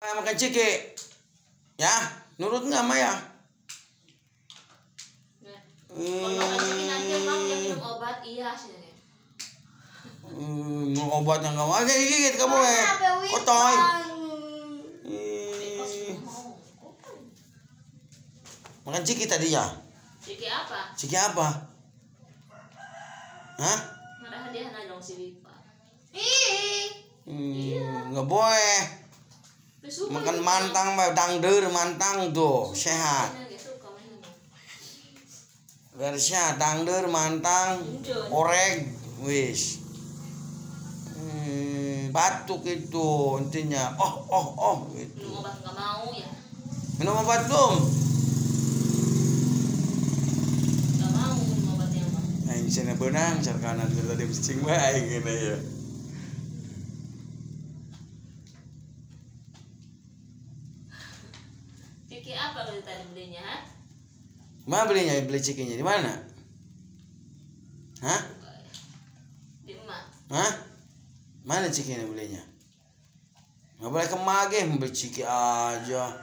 Makan ciki. Ya, nurut nggak Maya? Kalau makan ciki nanti emang dia minum obat, iya sih. Obat yang nggak mau, gigit kamu kotoy. Makan ciki tadi ya? Ciki apa? Ciki apa? Hah? Marah dia dong si Wipa. Nggak boleh. Makan mantang, dangder mantang tuh sehat. Biar sehat, dangder mantang, oreg, wis. Batuk itu intinya. Gitu. Minum obat nggak mau ya? Minum obat belum? Nggak mau minum obatnya mah. Nah, ini sana benang, cara kanan tadi cing baik gini ya. Ciki apa lu tadi belinya? Mana belinya? Beli cikinya di mana? Hah? Di emak. Hah? Mana cikinya belinya? Nggak boleh kemage beli ciki aja.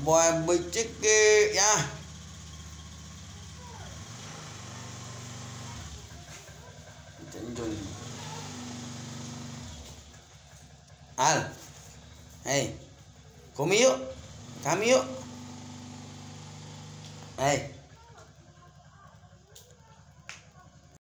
Boleh beli ciki ya. Al, hey, kami yuk,